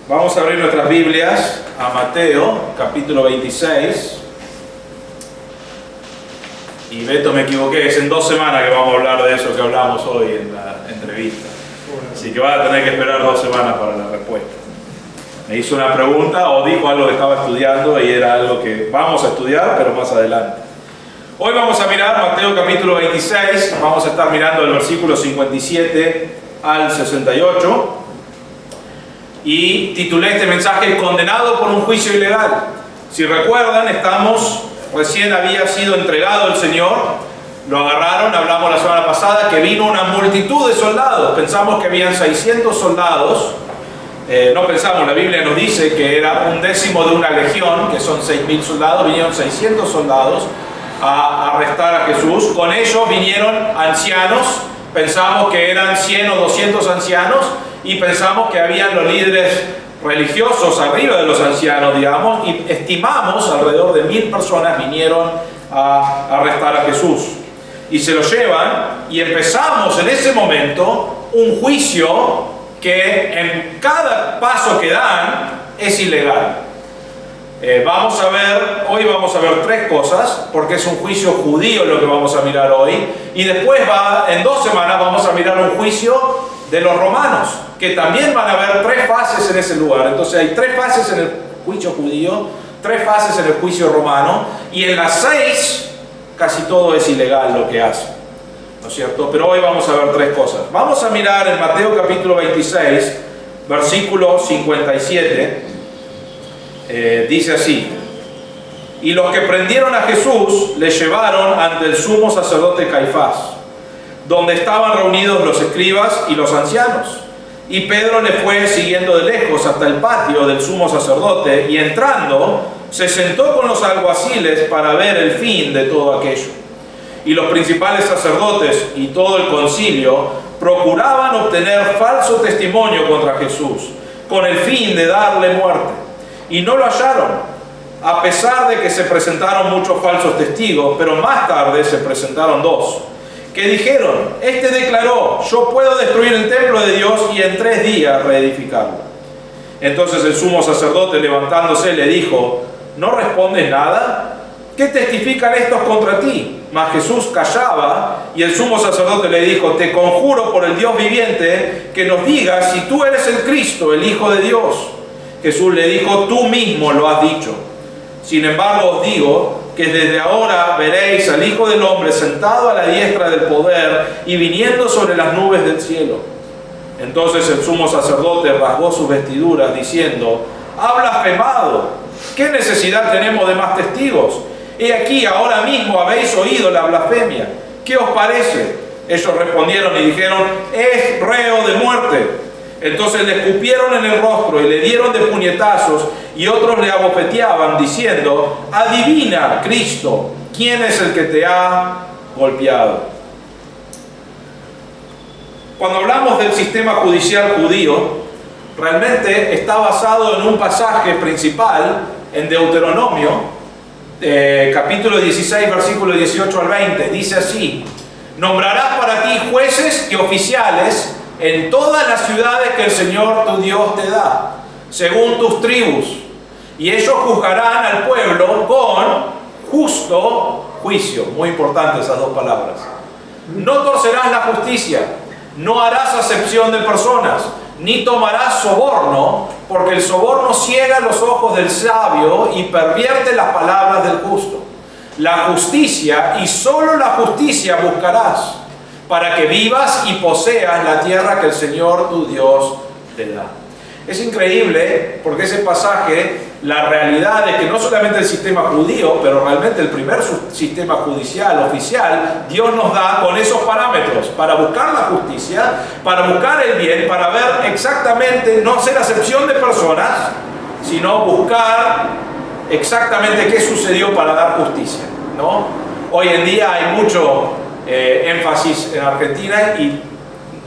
Vamos a abrir nuestras Biblias a Mateo, capítulo 26. Y Beto, me equivoqué, es en 2 semanas que vamos a hablar de eso que hablamos hoy en la entrevista. Así que vas a tener que esperar 2 semanas para la respuesta. Me hizo una pregunta o dijo algo que estaba estudiando y era algo que vamos a estudiar, pero más adelante. Hoy vamos a mirar Mateo capítulo 26, vamos a estar mirando el versículo 57 al 68. Y titulé este mensaje "Condenado por un juicio ilegal". Si recuerdan, recién había sido entregado el Señor, lo agarraron, hablamos la semana pasada que vino una multitud de soldados, pensamos que habían 600 soldados, la Biblia nos dice que era 1/10 de una legión, que son 6.000 soldados, vinieron 600 soldados a arrestar a Jesús. Con ellos vinieron ancianos, pensamos que eran 100 o 200 ancianos, y pensamos que habían los líderes religiosos arriba de los ancianos, digamos, y estimamos alrededor de 1.000 personas vinieron a arrestar a Jesús. Y se lo llevan, y empezamos en ese momento un juicio que en cada paso que dan es ilegal. Hoy vamos a ver 3 cosas, porque es un juicio judío lo que vamos a mirar hoy, y después en 2 semanas vamos a mirar un juicio de los romanos, que también van a haber 3 fases en ese lugar. Entonces hay 3 fases en el juicio judío, 3 fases en el juicio romano, y en las 6 casi todo es ilegal lo que hacen, ¿no es cierto? Pero hoy vamos a ver 3 cosas. Vamos a mirar en Mateo capítulo 26, versículo 57, dice así: "Y los que prendieron a Jesús le llevaron ante el sumo sacerdote Caifás, donde estaban reunidos los escribas y los ancianos. Y Pedro le fue siguiendo de lejos hasta el patio del sumo sacerdote, y entrando, se sentó con los alguaciles para ver el fin de todo aquello. Y los principales sacerdotes y todo el concilio procuraban obtener falso testimonio contra Jesús, con el fin de darle muerte. Y no lo hallaron, a pesar de que se presentaron muchos falsos testigos, pero más tarde se presentaron 2. Que dijeron: este declaró, yo puedo destruir el templo de Dios y en 3 días reedificarlo. Entonces el sumo sacerdote, levantándose, le dijo: ¿no respondes nada? ¿Qué testifican estos contra ti? Mas Jesús callaba, y el sumo sacerdote le dijo: te conjuro por el Dios viviente que nos digas si tú eres el Cristo, el Hijo de Dios. Jesús le dijo: tú mismo lo has dicho. Sin embargo os digo que desde ahora veréis al Hijo del Hombre sentado a la diestra del poder y viniendo sobre las nubes del cielo. Entonces el sumo sacerdote rasgó sus vestiduras, diciendo: ha blasfemado. ¿Qué necesidad tenemos de más testigos? He aquí, ahora mismo habéis oído la blasfemia. ¿Qué os parece? Ellos respondieron y dijeron: es reo de muerte. Entonces le escupieron en el rostro y le dieron de puñetazos, y otros le abofeteaban, diciendo: adivina, Cristo, ¿quién es el que te ha golpeado? Cuando hablamos del sistema judicial judío, realmente está basado en un pasaje principal en Deuteronomio, capítulo 16, versículo 18 al 20. Dice así: nombrarás para ti jueces y oficiales en todas las ciudades que el Señor tu Dios te da, según tus tribus, y ellos juzgarán al pueblo con justo juicio. Muy importante esas 2 palabras. No torcerás la justicia, no harás acepción de personas, ni tomarás soborno, porque el soborno ciega los ojos del sabio y pervierte las palabras del justo. La justicia, y solo la justicia buscarás, para que vivas y poseas la tierra que el Señor tu Dios te da. Es increíble, porque ese pasaje, la realidad es que no solamente el sistema judío, pero realmente el primer sistema judicial oficial, Dios nos da con esos parámetros, para buscar la justicia, para buscar el bien, para ver exactamente, no hacer acepción de personas, sino buscar exactamente qué sucedió para dar justicia, ¿no? Hoy en día hay mucho énfasis en Argentina, y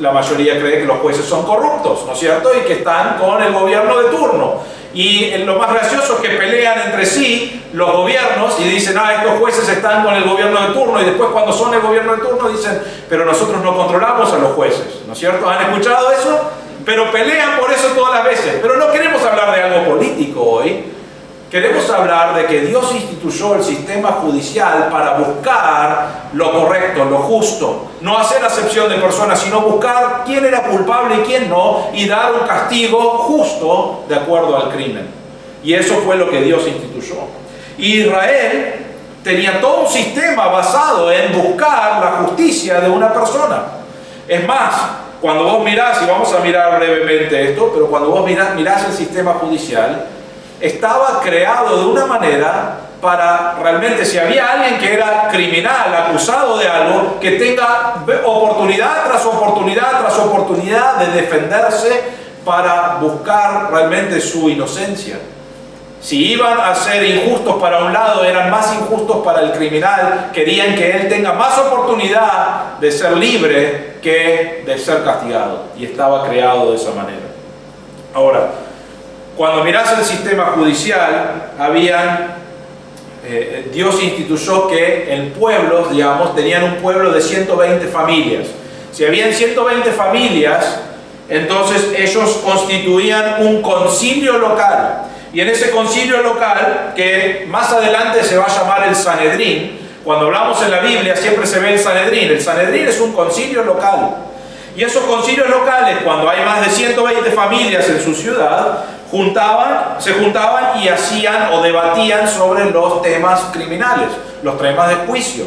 la mayoría cree que los jueces son corruptos, ¿no es cierto? Y que están con el gobierno de turno. Y lo más gracioso es que pelean entre sí los gobiernos y dicen: estos jueces están con el gobierno de turno, y después cuando son el gobierno de turno dicen: pero nosotros no controlamos a los jueces, ¿no es cierto? ¿Han escuchado eso? Pero pelean por eso todas las veces. Pero no queremos hablar jurídico hoy, queremos hablar de que Dios instituyó el sistema judicial para buscar lo correcto, lo justo. No hacer acepción de personas, sino buscar quién era culpable y quién no, y dar un castigo justo de acuerdo al crimen. Y eso fue lo que Dios instituyó. Y Israel tenía todo un sistema basado en buscar la justicia de una persona. Es más, cuando vos mirás, y vamos a mirar brevemente esto, pero cuando vos mirás el sistema judicial, estaba creado de una manera para realmente, si había alguien que era criminal, acusado de algo, que tenga oportunidad tras oportunidad tras oportunidad de defenderse para buscar realmente su inocencia. Si iban a ser injustos para un lado, eran más injustos para el criminal, querían que él tenga más oportunidad de ser libre que de ser castigado, y estaba creado de esa manera. Ahora, cuando mirás el sistema judicial, Dios instituyó que el pueblo, digamos, tenían un pueblo de 120 familias. Si habían 120 familias, entonces ellos constituían un concilio local. Y en ese concilio local, que más adelante se va a llamar el Sanedrín, cuando hablamos en la Biblia siempre se ve el Sanedrín. El Sanedrín es un concilio local. Y esos concilios locales, cuando hay más de 120 familias en su ciudad, se juntaban y hacían o debatían sobre los temas criminales, los temas de juicio.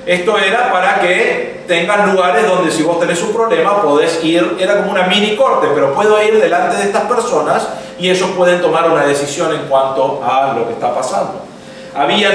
Esto era para que tengan lugares donde si vos tenés un problema podés ir, era como una mini corte, pero puedo ir delante de estas personas y ellos pueden tomar una decisión en cuanto a lo que está pasando.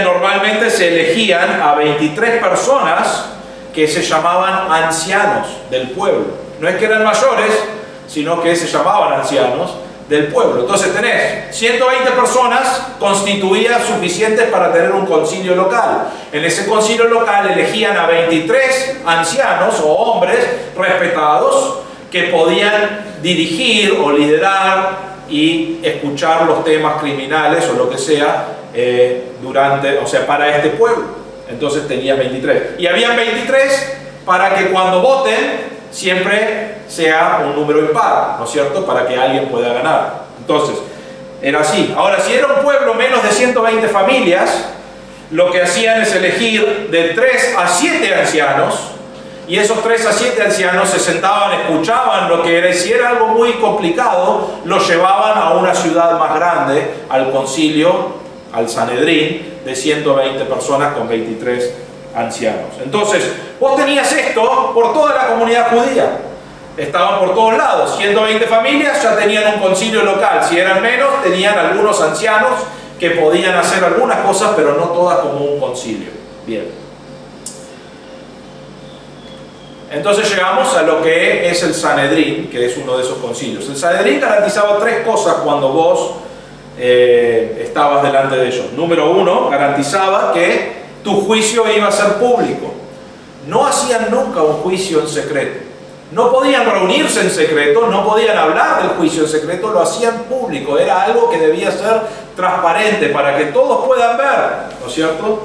Normalmente se elegían a 23 personas que se llamaban ancianos del pueblo. No es que eran mayores, sino que se llamaban ancianos del pueblo. Entonces tenés 120 personas constituidas suficientes para tener un concilio local. En ese concilio local elegían a 23 ancianos o hombres respetados que podían dirigir o liderar y escuchar los temas criminales o lo que sea para este pueblo. Entonces tenía 23. Y habían 23 para que cuando voten siempre sea un número impar, ¿no es cierto? Para que alguien pueda ganar. Entonces, era así. Ahora, si era un pueblo menos de 120 familias, lo que hacían es elegir de 3 a 7 ancianos, y esos 3 a 7 ancianos se sentaban, escuchaban lo que era, y si era algo muy complicado, lo llevaban a una ciudad más grande, al concilio, al Sanedrín, de 120 personas con 23 ancianos. Entonces, vos tenías esto por toda la comunidad judía. Estaban por todos lados. 120 familias ya tenían un concilio local. Si eran menos, tenían algunos ancianos que podían hacer algunas cosas, pero no todas como un concilio. Bien. Entonces llegamos a lo que es el Sanedrín, que es uno de esos concilios. El Sanedrín garantizaba 3 cosas cuando vos estabas delante de ellos. Número 1, garantizaba que tu juicio iba a ser público. No hacían nunca un juicio en secreto. No podían reunirse en secreto, no podían hablar del juicio en secreto, lo hacían público. Era algo que debía ser transparente para que todos puedan ver, ¿no es cierto?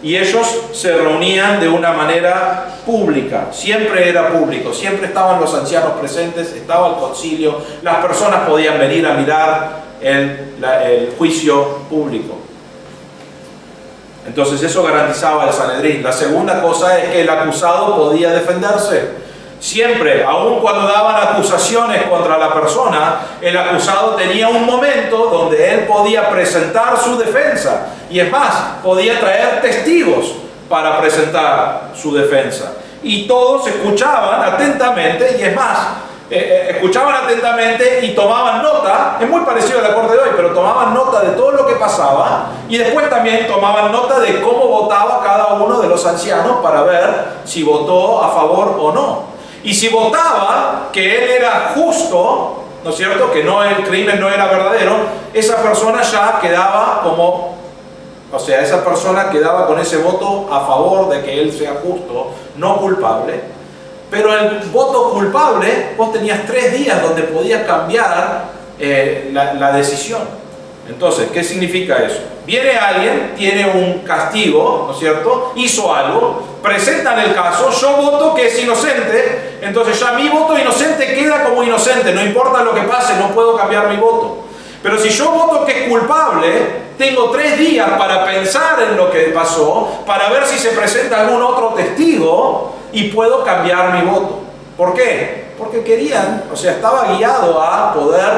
Y ellos se reunían de una manera pública, siempre era público, siempre estaban los ancianos presentes, estaba el concilio, las personas podían venir a mirar el juicio público. Entonces eso garantizaba el Sanedrín. La segunda cosa es que el acusado podía defenderse. Siempre, aun cuando daban acusaciones contra la persona, el acusado tenía un momento donde él podía presentar su defensa. Y es más, podía traer testigos para presentar su defensa. Y todos escuchaban atentamente, y es más, escuchaban atentamente y tomaban nota. Es muy parecido a la corte de hoy, pero tomaban nota de todo lo que pasaba y después también tomaban nota de cómo votaba cada uno de los ancianos para ver si votó a favor o no. Y si votaba que él era justo, ¿no es cierto?, que no, el crimen no era verdadero, esa persona ya quedaba esa persona quedaba con ese voto a favor de que él sea justo, no culpable. Pero el voto culpable, vos tenías 3 días donde podías cambiar la decisión. Entonces, ¿qué significa eso? Viene alguien, tiene un castigo, ¿no es cierto?, hizo algo, presentan el caso, yo voto que es inocente, entonces ya mi voto inocente queda como inocente, no importa lo que pase, no puedo cambiar mi voto. Pero si yo voto que es culpable, tengo 3 días para pensar en lo que pasó, para ver si se presenta algún otro testigo y puedo cambiar mi voto. ¿Por qué? Porque querían, o sea, estaba guiado a poder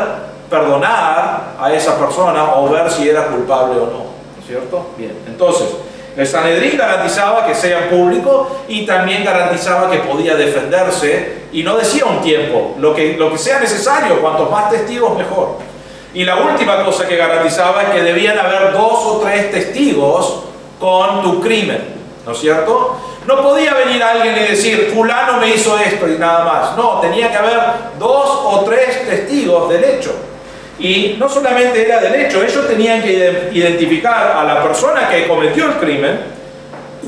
perdonar a esa persona o ver si era culpable o no. ¿No es cierto? Bien, entonces, el Sanedrín garantizaba que sea público y también garantizaba que podía defenderse y no decía un tiempo, lo que sea necesario, cuantos más testigos mejor. Y la última cosa que garantizaba es que debían haber 2 o 3 testigos con tu crimen, ¿no es cierto? No podía venir alguien y decir, fulano me hizo esto y nada más. No, tenía que haber 2 o 3 testigos del hecho. Y no solamente era del hecho, ellos tenían que identificar a la persona que cometió el crimen,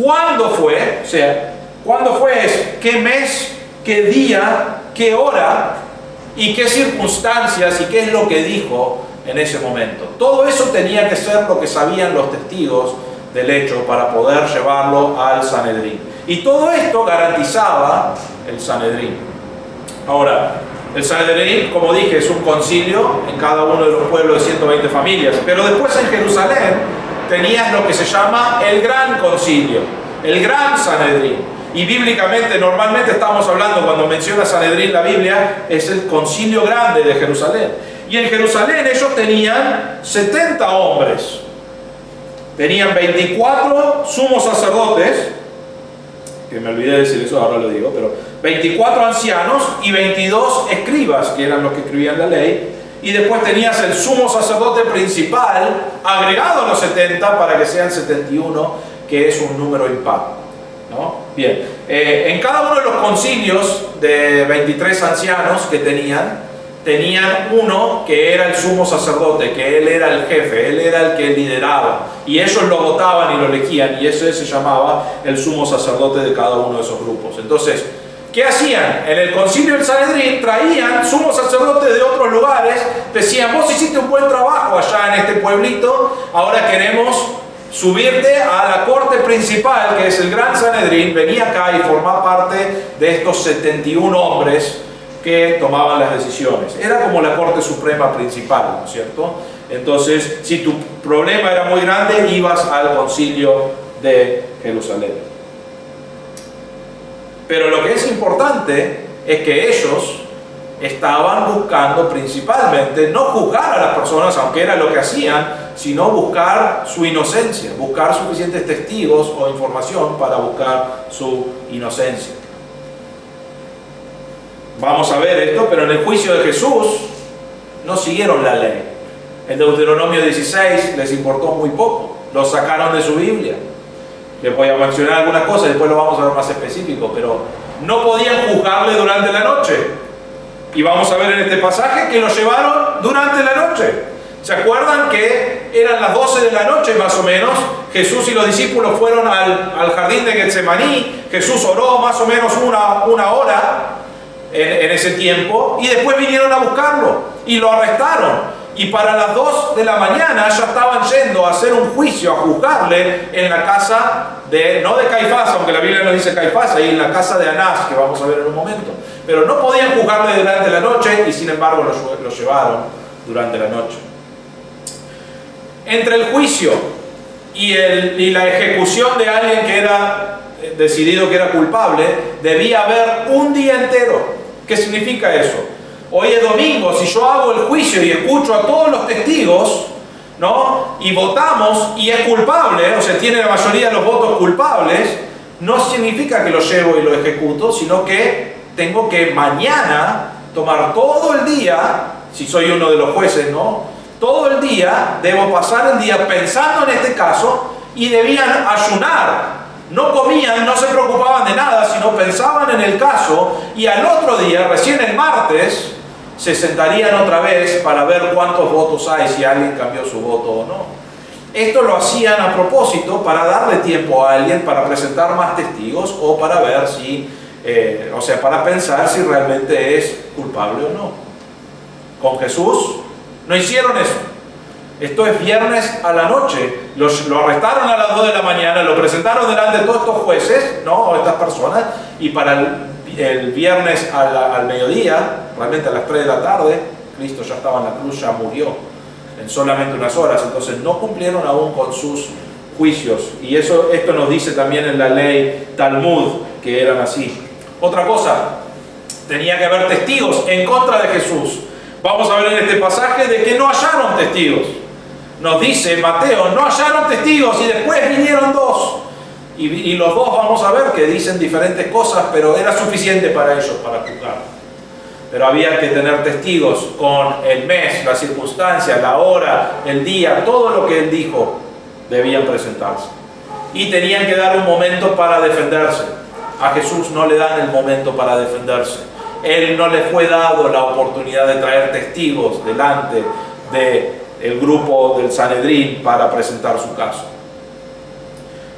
cuándo fue, o sea, cuándo fue, qué mes, qué día, qué hora y qué circunstancias y qué es lo que dijo en ese momento. Todo eso tenía que ser lo que sabían los testigos del hecho para poder llevarlo al Sanedrín. Y todo esto garantizaba el Sanedrín. Ahora, el Sanedrín, como dije, es un concilio en cada uno de los pueblos de 120 familias. Pero después en Jerusalén tenías lo que se llama el Gran Concilio, el Gran Sanedrín. Y bíblicamente, normalmente estamos hablando, cuando menciona Sanedrín la Biblia, es el concilio grande de Jerusalén. Y en Jerusalén ellos tenían 70 hombres. Tenían 24 sumos sacerdotes, que me olvidé de decir eso, ahora lo digo, pero 24 ancianos y 22 escribas, que eran los que escribían la ley, y después tenías el sumo sacerdote principal, agregado a los 70 para que sean 71, que es un número impar, ¿no? Bien, en cada uno de los concilios de 23 ancianos que tenían uno que era el sumo sacerdote, que él era el jefe, él era el que lideraba, y ellos lo votaban y lo elegían, y ese se llamaba el sumo sacerdote de cada uno de esos grupos. Entonces, ¿qué hacían? En el concilio del Sanedrín traían sumos sacerdotes de otros lugares, decían, vos hiciste un buen trabajo allá en este pueblito, ahora queremos subirte a la corte principal, que es el Gran Sanedrín, venía acá y formá parte de estos 71 hombres que tomaban las decisiones. Era como la Corte Suprema principal, ¿no es cierto? Entonces, si tu problema era muy grande, ibas al concilio de Jerusalén. Pero lo que es importante es que ellos estaban buscando principalmente no juzgar a las personas, aunque era lo que hacían, sino buscar su inocencia, buscar suficientes testigos o información para buscar su inocencia. Vamos a ver esto, pero en el juicio de Jesús no siguieron la ley. En Deuteronomio 16 les importó muy poco, lo sacaron de su Biblia. Les voy a mencionar algunas cosas, después lo vamos a ver más específico, pero no podían juzgarle durante la noche. Y vamos a ver en este pasaje que lo llevaron durante la noche. ¿Se acuerdan que eran las 12 de la noche más o menos? Jesús y los discípulos fueron al jardín de Getsemaní. Jesús oró más o menos una hora en ese tiempo y después vinieron a buscarlo y lo arrestaron. Y para las 2 de la mañana ya estaban yendo a hacer un juicio, a juzgarle en la casa no de Caifás, aunque la Biblia no dice Caifás, ahí en la casa de Anás, que vamos a ver en un momento. Pero no podían juzgarle durante la noche y sin embargo lo llevaron durante la noche. Entre el juicio y la ejecución de alguien que era decidido que era culpable, debía haber un día entero. ¿Qué significa eso? Hoy es domingo, si yo hago el juicio y escucho a todos los testigos, ¿no? Y votamos y es culpable, o sea, tiene la mayoría de los votos culpables, no significa que lo llevo y lo ejecuto, sino que tengo que mañana tomar todo el día, si soy uno de los jueces, ¿no? Todo el día, debo pasar el día pensando en este caso y debían ayunar. No comían, no se preocupaban de nada, sino pensaban en el caso y al otro día, recién el martes, se sentarían otra vez para ver cuántos votos hay, si alguien cambió su voto o no. Esto lo hacían a propósito para darle tiempo a alguien para presentar más testigos o para ver si, para pensar si realmente es culpable o no. Con Jesús no hicieron eso. Esto es viernes a la noche. Lo arrestaron a las 2 de la mañana, lo presentaron delante de todos estos jueces, ¿no? O estas personas, y para el viernes al mediodía, realmente a las 3 de la tarde, Cristo ya estaba en la cruz, ya murió. en solamente unas horas. Entonces no cumplieron aún con sus juicios. Y esto nos dice también en la ley Talmud, que eran así. Otra cosa, tenía que haber testigos en contra de Jesús. Vamos a ver en este pasaje de que no hallaron testigos. Nos dice Mateo, no hallaron testigos y después vinieron dos. Y los dos vamos a ver que dicen diferentes cosas, pero era suficiente para ellos, para juzgar. Pero había que tener testigos con el mes, la circunstancia, la hora, el día, todo lo que él dijo, debían presentarse. Y tenían que dar un momento para defenderse. A Jesús no le dan el momento para defenderse. Él no le fue dado la oportunidad de traer testigos delante del grupo del Sanedrín para presentar su caso.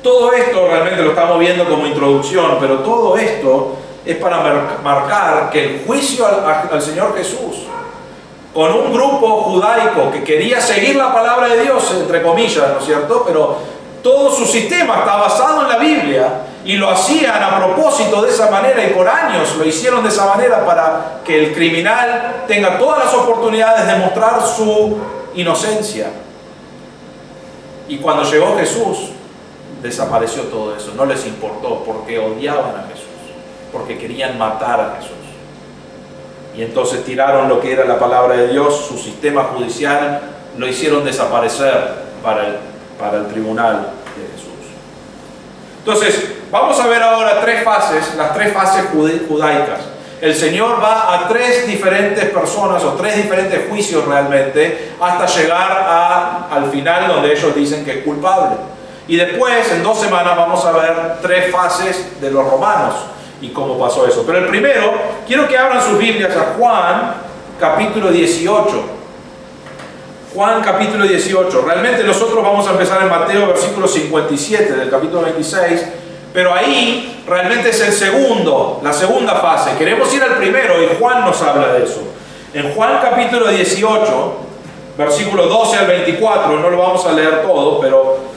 Todo esto realmente lo estamos viendo como introducción, pero todo esto es para marcar que el juicio al Señor Jesús, con un grupo judaico que quería seguir la palabra de Dios, entre comillas, ¿no es cierto? Pero todo su sistema está basado en la Biblia y lo hacían a propósito de esa manera y por años lo hicieron de esa manera para que el criminal tenga todas las oportunidades de mostrar su inocencia. Y cuando llegó Jesús, desapareció todo eso, no les importó porque odiaban a Jesús, porque querían matar a Jesús. Y entonces tiraron lo que era la palabra de Dios, su sistema judicial, lo hicieron desaparecer para el tribunal de Jesús. Entonces, vamos a ver ahora tres fases, las tres fases judaicas. El Señor va a tres diferentes personas o tres diferentes juicios realmente hasta llegar al final donde ellos dicen que es culpable. Y después, en 2 semanas, vamos a ver tres fases de los romanos y cómo pasó eso. Pero el primero, quiero que abran sus Biblias a Juan capítulo 18. Juan capítulo 18. Realmente nosotros vamos a empezar en Mateo versículo 57 del capítulo 26, pero ahí realmente es la segunda fase. Queremos ir al primero y Juan nos habla de eso. En Juan capítulo 18, versículo 12 al 24, no lo vamos a leer todo, pero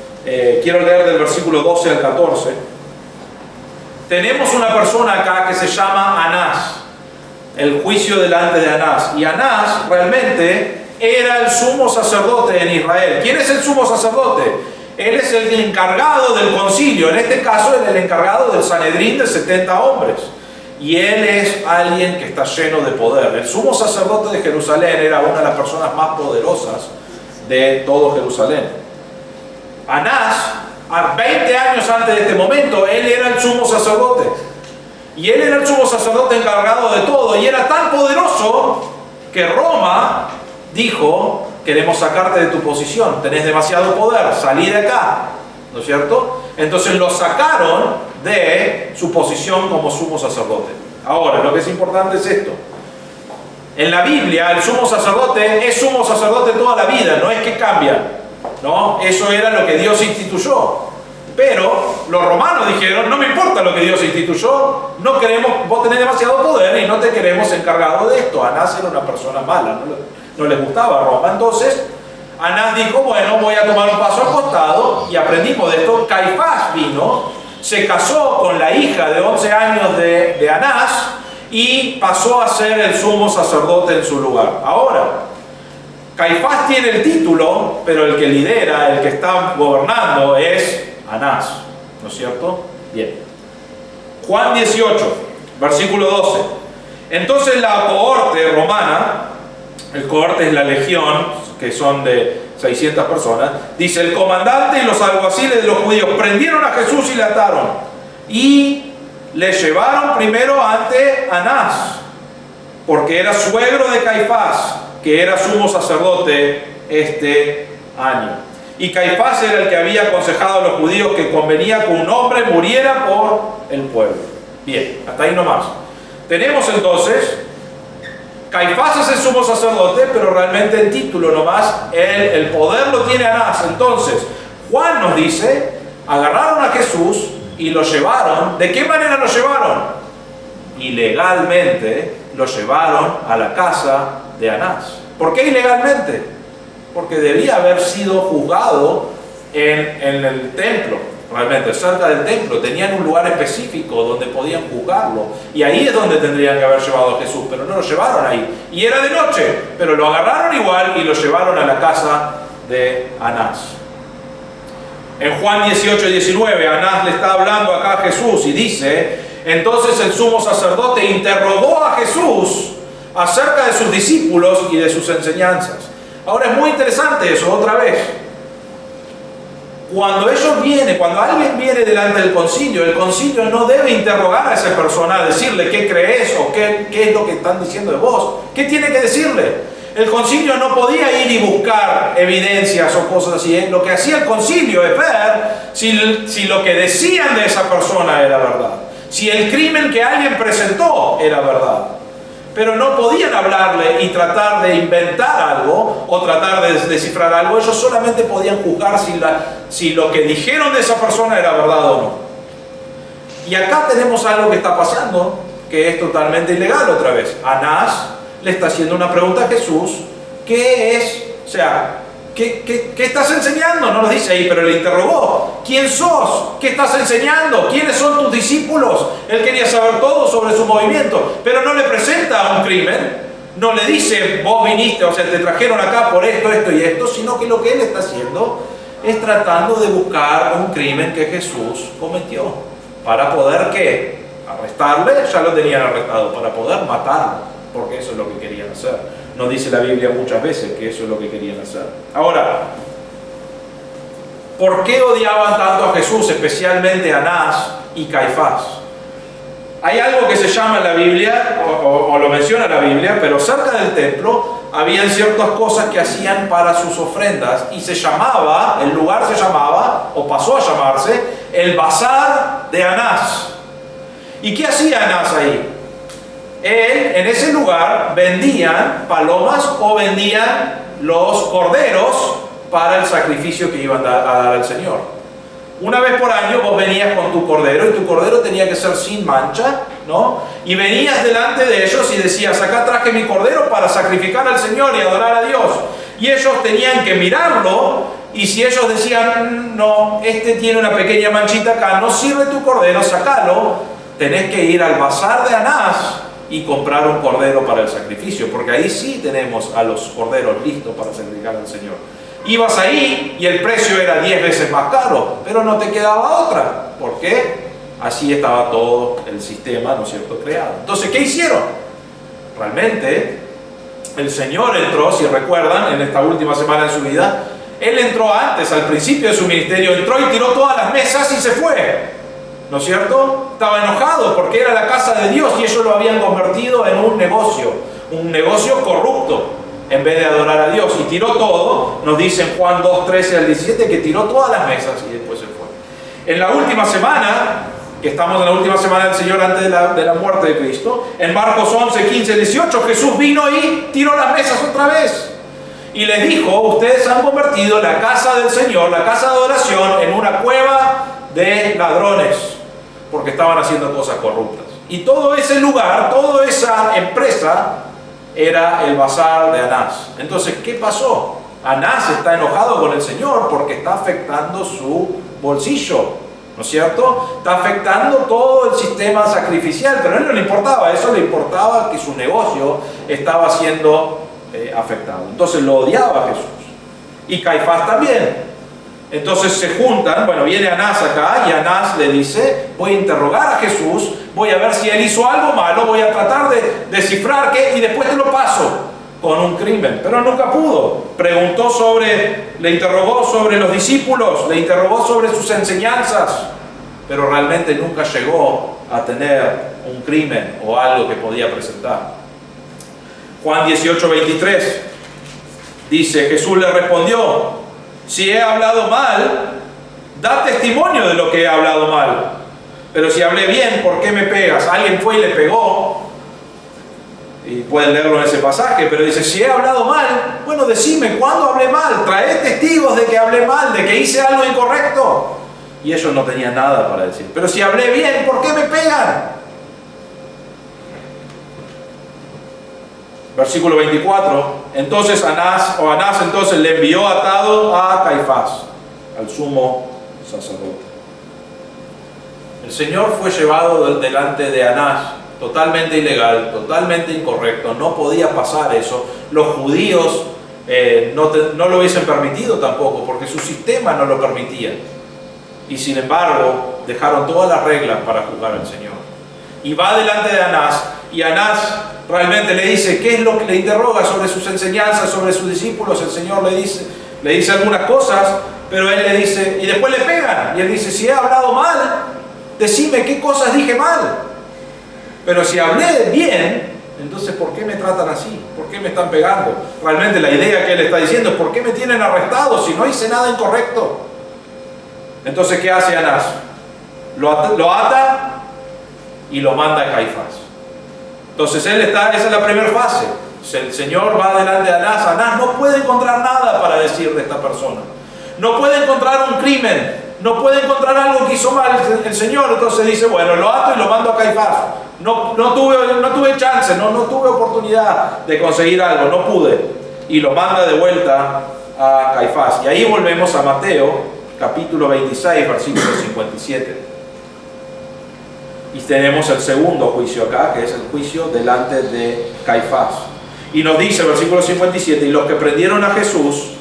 quiero leer del versículo 12 al 14. Tenemos una persona acá que se llama Anás, el juicio delante de Anás. Y Anás realmente era el sumo sacerdote en Israel. ¿Quién es el sumo sacerdote? Él es el encargado del concilio, en este caso es el encargado del Sanedrín de 70 hombres. Y él es alguien que está lleno de poder. El sumo sacerdote de Jerusalén era una de las personas más poderosas de todo Jerusalén. Anás, a 20 años antes de este momento, él era el sumo sacerdote. Y él era el sumo sacerdote encargado de todo. Y era tan poderoso que Roma dijo: queremos sacarte de tu posición, tenés demasiado poder, salí de acá, ¿no es cierto? Entonces lo sacaron de su posición como sumo sacerdote. Ahora, lo que es importante es esto. En la Biblia, el sumo sacerdote es sumo sacerdote toda la vida, no es que cambia, ¿no? Eso era lo que Dios instituyó. Pero los romanos dijeron: no me importa lo que Dios instituyó, no queremos, vos tenés demasiado poder y no te queremos encargado de esto. Anás era una persona mala, no les gustaba Roma. Entonces Anás dijo: bueno, voy a tomar un paso al costado. Y aprendimos de esto. Caifás vino, se casó con la hija de 11 años de Anás y pasó a ser el sumo sacerdote en su lugar. Ahora, Caifás tiene el título, pero el que lidera, el que está gobernando es Anás, ¿no es cierto? Bien. Juan 18, versículo 12. Entonces la cohorte romana, el cohorte es la legión, que son de 600 personas, dice: el comandante y los alguaciles de los judíos prendieron a Jesús y le ataron. Y le llevaron primero ante Anás, porque era suegro de Caifás, que era sumo sacerdote este año. Y Caifás era el que había aconsejado a los judíos que convenía que un hombre muriera por el pueblo. Bien, hasta ahí nomás. Tenemos entonces, Caifás es el sumo sacerdote, pero realmente el título nomás, el poder lo tiene Anás. Entonces, Juan nos dice: agarraron a Jesús y lo llevaron. ¿De qué manera lo llevaron? Ilegalmente lo llevaron a la casa de Anás. ¿Por qué ilegalmente? Porque debía haber sido juzgado en el templo. realmente, cerca del templo. Tenían un lugar específico donde podían juzgarlo. Y ahí es donde tendrían que haber llevado a Jesús, pero no lo llevaron ahí. Y era de noche, pero lo agarraron igual y lo llevaron a la casa de Anás. En Juan 18:19, Anás le está hablando acá a Jesús y dice: entonces el sumo sacerdote interrogó a Jesús acerca de sus discípulos y de sus enseñanzas. Ahora es muy interesante eso, otra vez. Cuando alguien viene delante del concilio, el concilio no debe interrogar a esa persona, decirle qué crees o qué es lo que están diciendo de vos. ¿Qué tiene que decirle? El concilio no podía ir y buscar evidencias o cosas así. Lo que hacía el concilio es ver si lo que decían de esa persona era verdad. Si el crimen que alguien presentó era verdad. Pero no podían hablarle y tratar de inventar algo o tratar de descifrar algo. Ellos solamente podían juzgar si lo que dijeron de esa persona era verdad o no. Y acá tenemos algo que está pasando que es totalmente ilegal otra vez. Anás le está haciendo una pregunta a Jesús. ¿Qué es? O sea, ¿qué estás enseñando? No lo dice ahí, pero le interrogó. ¿Quién sos? ¿Qué estás enseñando? ¿Quiénes son tus discípulos? Él quería saber todo sobre su movimiento, pero no le presenta un crimen. No le dice, vos viniste, o sea, te trajeron acá por esto, esto y esto, sino que lo que él está haciendo es tratando de buscar un crimen que Jesús cometió. Para poder, ¿qué? Arrestarle, ya lo tenían arrestado, para poder matarlo, porque eso es lo que querían hacer. Nos dice la Biblia muchas veces que eso es lo que querían hacer. Ahora, ¿por qué odiaban tanto a Jesús, especialmente a Anás y Caifás? Hay algo que se llama en la Biblia, o lo menciona la Biblia, pero cerca del templo habían ciertas cosas que hacían para sus ofrendas y el lugar se llamaba, o pasó a llamarse, el Bazar de Anás. ¿Y qué hacía Anás ahí? Él, en ese lugar, vendían palomas o vendían los corderos para el sacrificio que iban a dar al Señor. Una vez por año vos venías con tu cordero y tu cordero tenía que ser sin mancha, ¿no? Y venías delante de ellos y decías, acá traje mi cordero para sacrificar al Señor y adorar a Dios. Y ellos tenían que mirarlo y si ellos decían, no, este tiene una pequeña manchita acá, no sirve tu cordero, sacalo, tenés que ir al bazar de Anás y comprar un cordero para el sacrificio, porque ahí sí tenemos a los corderos listos para sacrificar al Señor. Ibas ahí y el precio era 10 veces más caro, pero no te quedaba otra. ¿Por qué? Así estaba todo el sistema, ¿no es cierto?, creado. Entonces, ¿qué hicieron? Realmente, el Señor entró, si recuerdan, en esta última semana de su vida, Él entró antes, al principio de su ministerio, entró y tiró todas las mesas y se fue. ¿No es cierto? Estaba enojado porque era la casa de Dios y ellos lo habían convertido en un negocio corrupto en vez de adorar a Dios. Y tiró todo, nos dice en Juan 2:13 al 17 que tiró todas las mesas y después se fue. En la última semana, que estamos en la última semana del Señor antes de la muerte de Cristo, en Marcos 11, 15, 18, Jesús vino y tiró las mesas otra vez. Y les dijo, ustedes han convertido la casa del Señor, la casa de adoración, en una cueva de ladrones, porque estaban haciendo cosas corruptas. Y todo ese lugar, toda esa empresa, era el bazar de Anás. Entonces, ¿qué pasó? Anás está enojado con el Señor porque está afectando su bolsillo, ¿no es cierto? Está afectando todo el sistema sacrificial, pero a él no le importaba eso, le importaba que su negocio estaba siendo afectado. Entonces lo odiaba a Jesús. Y Caifás también. Entonces se juntan, bueno, viene Anás acá y Anás le dice, voy a interrogar a Jesús, voy a ver si él hizo algo malo, voy a tratar de descifrar qué y después te lo paso con un crimen. Pero nunca pudo. Le interrogó sobre los discípulos, le interrogó sobre sus enseñanzas, pero realmente nunca llegó a tener un crimen o algo que podía presentar. Juan 18:23 dice, Jesús le respondió, si he hablado mal, da testimonio de lo que he hablado mal. Pero si hablé bien, ¿por qué me pegas? Alguien fue y le pegó. Y pueden leerlo en ese pasaje, pero dice, si he hablado mal, bueno, decime, ¿cuándo hablé mal? Trae testigos de que hablé mal, de que hice algo incorrecto. Y ellos no tenían nada para decir. Pero si hablé bien, ¿por qué me pegan? Versículo 24, entonces Anás entonces le envió atado a Caifás, al sumo sacerdote. El Señor fue llevado delante de Anás, totalmente ilegal, totalmente incorrecto, no podía pasar eso. Los judíos no lo hubiesen permitido tampoco, porque su sistema no lo permitía. Y sin embargo, dejaron todas las reglas para juzgar al Señor. Y va delante de Anás, y Anás realmente le dice, ¿qué es lo que le interroga sobre sus enseñanzas, sobre sus discípulos? El Señor le dice algunas cosas, pero él le dice, y después le pegan, y él dice, si he hablado mal, decime qué cosas dije mal. Pero si hablé bien, entonces ¿por qué me tratan así? ¿Por qué me están pegando? Realmente la idea que él está diciendo es, ¿por qué me tienen arrestado si no hice nada incorrecto? Entonces, ¿qué hace Anás? Lo ata y lo manda a Caifás. Entonces esa es la primera fase. El Señor va delante de Anás. Anás no puede encontrar nada para decir de esta persona. No puede encontrar un crimen. No puede encontrar algo que hizo mal el Señor. Entonces dice, bueno, lo ato y lo mando a Caifás. No tuve chance, no tuve oportunidad de conseguir algo, no pude. Y lo manda de vuelta a Caifás. Y ahí volvemos a Mateo, capítulo 26, versículo 57. Y tenemos el segundo juicio acá, que es el juicio delante de Caifás. Y nos dice el versículo 57, y los que prendieron a Jesús,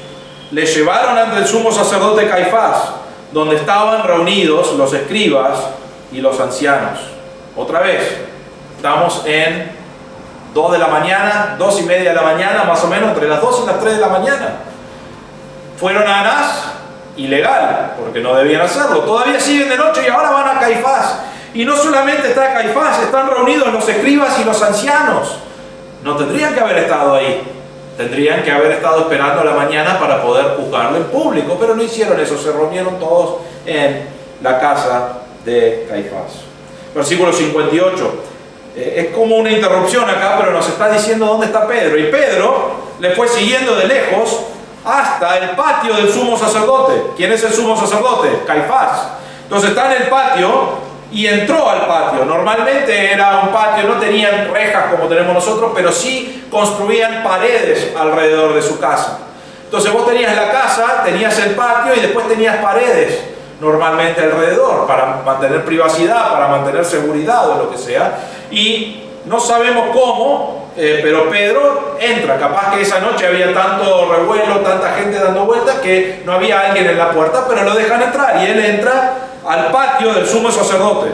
le llevaron ante el sumo sacerdote Caifás, donde estaban reunidos los escribas y los ancianos. Otra vez, estamos en 2 de la mañana, 2 y media de la mañana, más o menos, entre las 2 y las 3 de la mañana. Fueron a Anás, ilegal, porque no debían hacerlo. Todavía siguen de noche y ahora van a Caifás. Y no solamente está Caifás, están reunidos los escribas y los ancianos. No tendrían que haber estado ahí. Tendrían que haber estado esperando a la mañana para poder juzgarlo en público, pero no hicieron eso. Se reunieron todos en la casa de Caifás. Versículo 58. Es como una interrupción acá, pero nos está diciendo dónde está Pedro. Y Pedro le fue siguiendo de lejos hasta el patio del sumo sacerdote. ¿Quién es el sumo sacerdote? Caifás. Entonces está en el patio y entró al patio. Normalmente era un patio, no tenían rejas como tenemos nosotros, pero sí construían paredes alrededor de su casa. Entonces vos tenías la casa, tenías el patio y después tenías paredes normalmente alrededor para mantener privacidad, para mantener seguridad o lo que sea. Y no sabemos cómo, pero Pedro entra. Capaz que esa noche había tanto revuelo, tanta gente dando vueltas que no había alguien en la puerta, pero lo dejan entrar y él entra al patio del sumo sacerdote.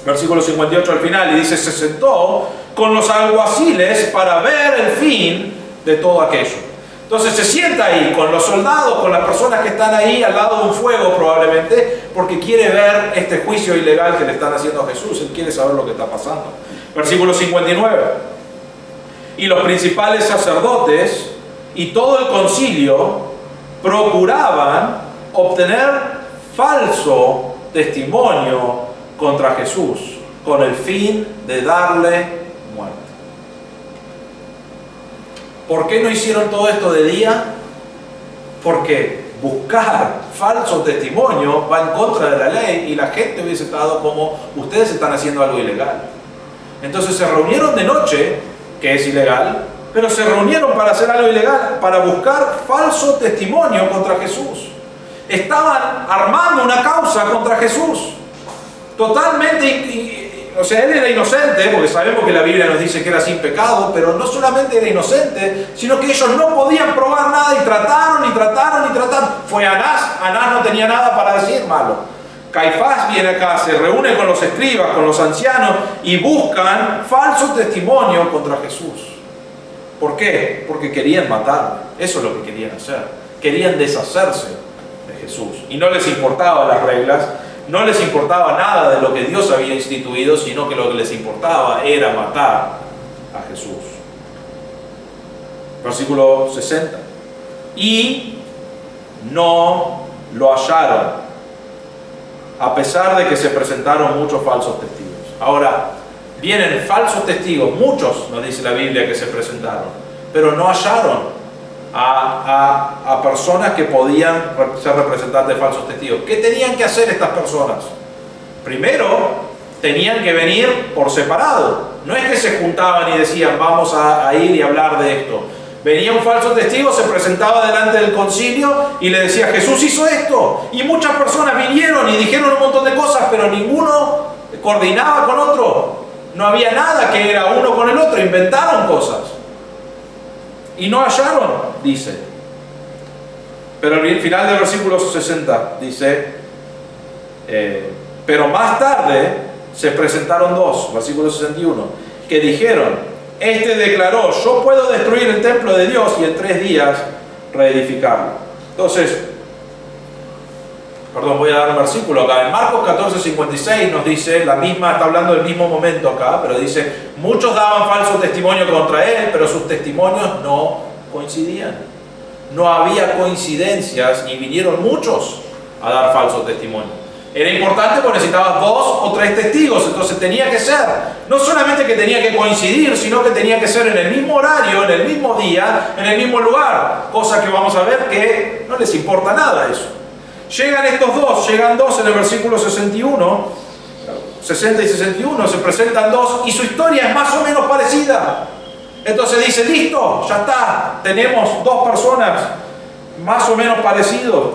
Versículo 58 al final, y dice, se sentó con los alguaciles para ver el fin de todo aquello. Entonces se sienta ahí con los soldados, con las personas que están ahí al lado de un fuego probablemente, porque quiere ver este juicio ilegal que le están haciendo a Jesús. Él quiere saber lo que está pasando. Versículo 59. Y los principales sacerdotes y todo el concilio procuraban obtener falso testimonio contra Jesús con el fin de darle muerte. ¿Por qué no hicieron todo esto de día? Porque buscar falso testimonio va en contra de la ley y la gente hubiese estado como, ustedes están haciendo algo ilegal. Entonces se reunieron de noche, que es ilegal, pero se reunieron para hacer algo ilegal, para buscar falso testimonio contra Jesús. Estaban armando una causa contra Jesús. Totalmente, o sea, él era inocente, porque sabemos que la Biblia nos dice que era sin pecado, pero no solamente era inocente, sino que ellos no podían probar nada y trataron y trataron y trataron. Fue Anás no tenía nada para decir malo. Caifás viene acá, se reúne con los escribas, con los ancianos y buscan falso testimonio contra Jesús. ¿Por qué? Porque querían matarlo. Eso es lo que querían hacer. Querían deshacerse de Jesús. Y no les importaban las reglas, no les importaba nada de lo que Dios había instituido, sino que lo que les importaba era matar a Jesús. Versículo 60. Y no lo hallaron, a pesar de que se presentaron muchos falsos testigos. Ahora, vienen falsos testigos, muchos, nos dice la Biblia, que se presentaron, pero no hallaron a personas que podían ser representantes de falsos testigos. ¿Qué tenían que hacer estas personas? Primero, tenían que venir por separado. No es que se juntaban y decían, vamos a ir y hablar de esto. Venía un falso testigo, se presentaba delante del concilio y le decía, Jesús hizo esto. Y muchas personas vinieron y dijeron un montón de cosas, pero ninguno coordinaba con otro. No había nada que era uno con el otro, inventaron cosas. Y no hallaron, dice. Pero al final del versículo 60 dice, pero más tarde se presentaron dos, versículo 61, que dijeron, este declaró, yo puedo destruir el templo de Dios y en 3 días reedificarlo. Entonces, voy a dar un versículo acá. En Marcos 14:56 nos dice, está hablando del mismo momento acá, pero dice, muchos daban falso testimonio contra él, pero sus testimonios no coincidían. No había coincidencias y vinieron muchos a dar falso testimonio. Era importante porque necesitabas 2 o 3 testigos, entonces tenía que ser, no solamente que tenía que coincidir, sino que tenía que ser en el mismo horario, en el mismo día, en el mismo lugar, cosa que vamos a ver que no les importa nada eso. Llegan dos en el versículo 61, 60 y 61, se presentan 2 y su historia es más o menos parecida. Entonces dice, listo, ya está, tenemos 2 personas más o menos parecidos.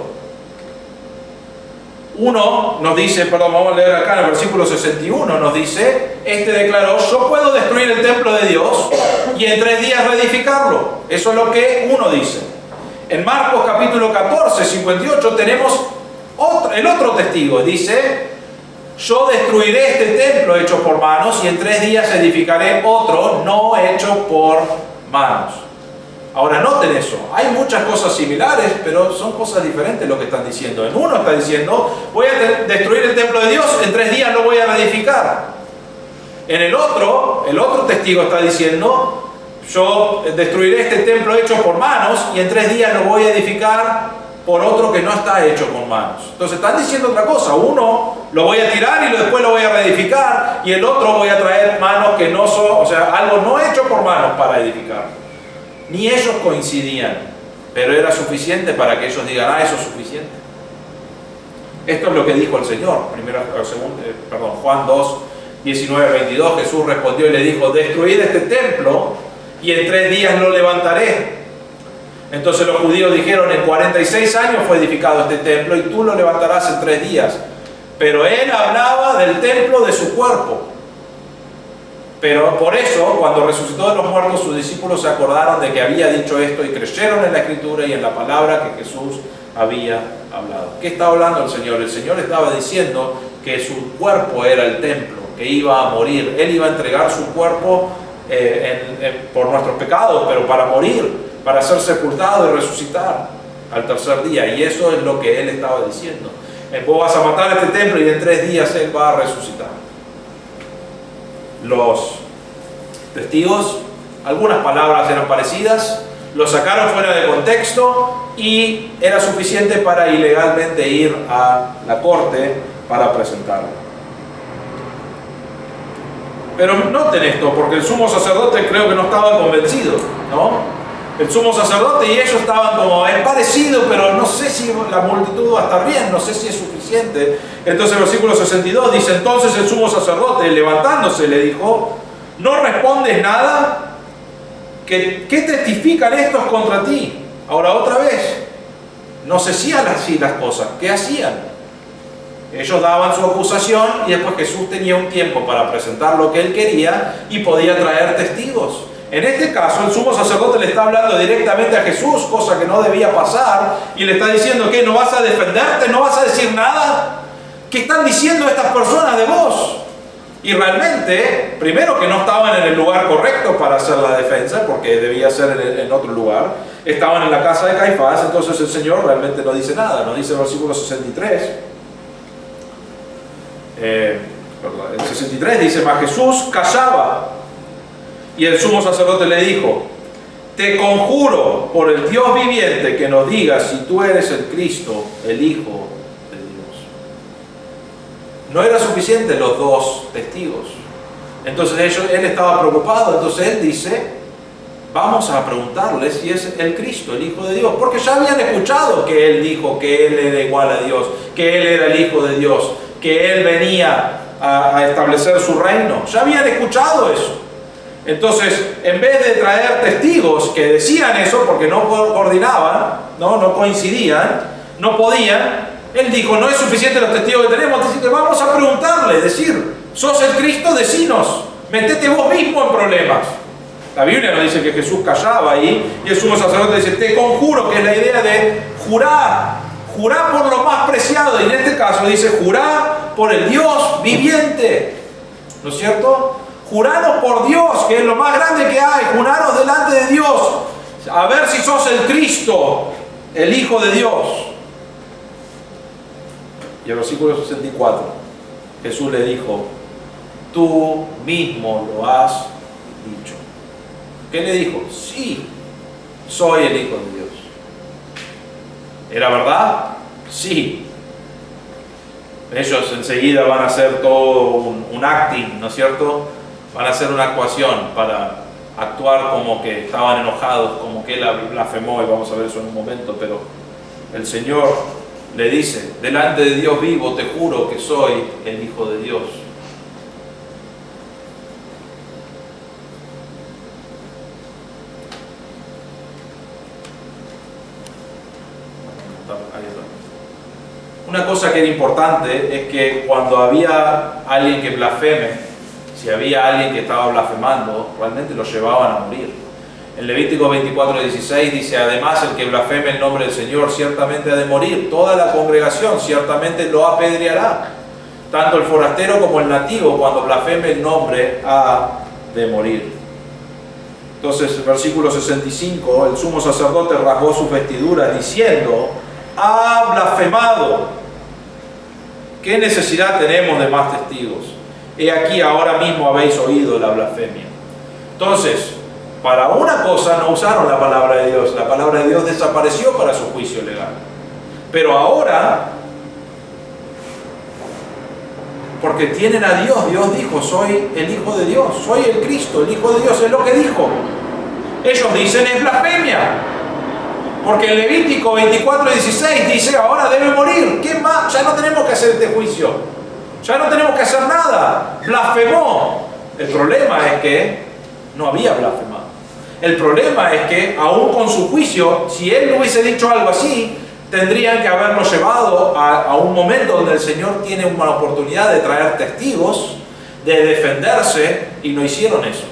Uno nos dice, vamos a leer acá en el versículo 61, nos dice, este declaró, yo puedo destruir el templo de Dios y en 3 días reedificarlo. Eso es lo que uno dice. En Marcos capítulo 14, 58 tenemos el otro testigo, dice, yo destruiré este templo hecho por manos y en 3 días edificaré otro no hecho por manos. Ahora noten eso, hay muchas cosas similares, pero son cosas diferentes lo que están diciendo. En uno está diciendo, voy a destruir el templo de Dios, en 3 días lo voy a reedificar. En el otro testigo está diciendo, yo destruiré este templo hecho por manos y en 3 días lo voy a edificar por otro que no está hecho con manos. Entonces están diciendo otra cosa, uno lo voy a tirar y después lo voy a reedificar y el otro voy a traer manos que no son, algo no hecho por manos para edificar. Ni ellos coincidían, pero era suficiente para que ellos digan, eso es suficiente. Esto es lo que dijo el Señor. Juan 2, 19, 22, Jesús respondió y le dijo, destruid este templo y en 3 días lo levantaré. Entonces los judíos dijeron, en 46 años fue edificado este templo y tú lo levantarás en 3 días. Pero él hablaba del templo de su cuerpo. Pero por eso, cuando resucitó de los muertos, sus discípulos se acordaron de que había dicho esto y creyeron en la Escritura y en la palabra que Jesús había hablado. ¿Qué estaba hablando el Señor? El Señor estaba diciendo que su cuerpo era el templo, que iba a morir. Él iba a entregar su cuerpo por nuestros pecados, pero para morir, para ser sepultado y resucitar al tercer día. Y eso es lo que Él estaba diciendo. Vos vas a matar este templo y en 3 días Él va a resucitar. Los testigos, algunas palabras eran parecidas, lo sacaron fuera de contexto y era suficiente para ilegalmente ir a la corte para presentarlo. Pero noten esto, porque el sumo sacerdote creo que no estaba convencido, ¿no? El sumo sacerdote y ellos estaban como, es parecido, pero no sé si la multitud va a estar bien, no sé si es suficiente. Entonces el versículo 62 dice, entonces el sumo sacerdote, levantándose, le dijo, ¿no respondes nada? ¿Qué testifican estos contra ti? Ahora otra vez, no se hacían así las cosas, ¿qué hacían? Ellos daban su acusación y después Jesús tenía un tiempo para presentar lo que él quería y podía traer testigos. En este caso, el sumo sacerdote le está hablando directamente a Jesús, cosa que no debía pasar, y le está diciendo que no vas a defenderte, no vas a decir nada. ¿Qué están diciendo estas personas de vos? Y realmente, primero que no estaban en el lugar correcto para hacer la defensa, porque debía ser en otro lugar. Estaban en la casa de Caifás, entonces el Señor realmente no dice nada. Nos dice el versículo 63. El 63 dice, mas Jesús callaba. Y el sumo sacerdote le dijo, te conjuro por el Dios viviente que nos digas si tú eres el Cristo, el Hijo de Dios. No era suficiente los 2 testigos. Entonces él estaba preocupado, entonces él dice, vamos a preguntarle si es el Cristo, el Hijo de Dios. Porque ya habían escuchado que él dijo que él era igual a Dios, que él era el Hijo de Dios, que él venía a establecer su reino. Ya habían escuchado eso. Entonces, en vez de traer testigos que decían eso, porque no coordinaban, no coincidían, no podían, él dijo, no es suficiente los testigos que tenemos, así que vamos a preguntarle, decir, ¿sos el Cristo? Decinos, metete vos mismo en problemas. La Biblia nos dice que Jesús callaba ahí, y el sumo sacerdote dice, te conjuro, que es la idea de jurar por lo más preciado, y en este caso dice, jurar por el Dios viviente, ¿no es cierto? Juraros por Dios, que es lo más grande que hay, juraros delante de Dios, a ver si sos el Cristo, el Hijo de Dios. Y el versículo 64, Jesús le dijo, tú mismo lo has dicho. ¿Qué le dijo? Sí, soy el Hijo de Dios. ¿Era verdad? Sí. Ellos enseguida van a hacer todo un acting, ¿no es cierto? Van a hacer una actuación para actuar como que estaban enojados, como que él blasfemó, y vamos a ver eso en un momento, pero el Señor le dice, delante de Dios vivo te juro que soy el Hijo de Dios. Una cosa que era importante es que cuando había alguien que blasfeme, si había alguien que estaba blasfemando, realmente lo llevaban a morir. En Levítico 24:16 dice, además el que blasfeme el nombre del Señor ciertamente ha de morir, toda la congregación ciertamente lo apedreará. Tanto el forastero como el nativo, cuando blasfeme el nombre, ha de morir. Entonces, versículo 65, el sumo sacerdote rasgó sus vestiduras diciendo, ha blasfemado. ¿Qué necesidad tenemos de más testigos? He aquí, ahora mismo habéis oído la blasfemia. Entonces, para una cosa no usaron la palabra de Dios. La palabra de Dios desapareció para su juicio legal. Pero ahora, porque tienen a Dios, Dios dijo, soy el Hijo de Dios, soy el Cristo, el Hijo de Dios, es lo que dijo. Ellos dicen es blasfemia. Porque en Levítico 24:16 dice, ahora debe morir. ¿Qué más? Ya no tenemos que hacer este juicio. Ya no tenemos que hacer nada. Blasfemó. El problema es que no había blasfemado. El problema es que, aún con su juicio, si él no hubiese dicho algo así, tendrían que haberlo llevado a un momento donde el Señor tiene una oportunidad de traer testigos, de defenderse, y no hicieron eso.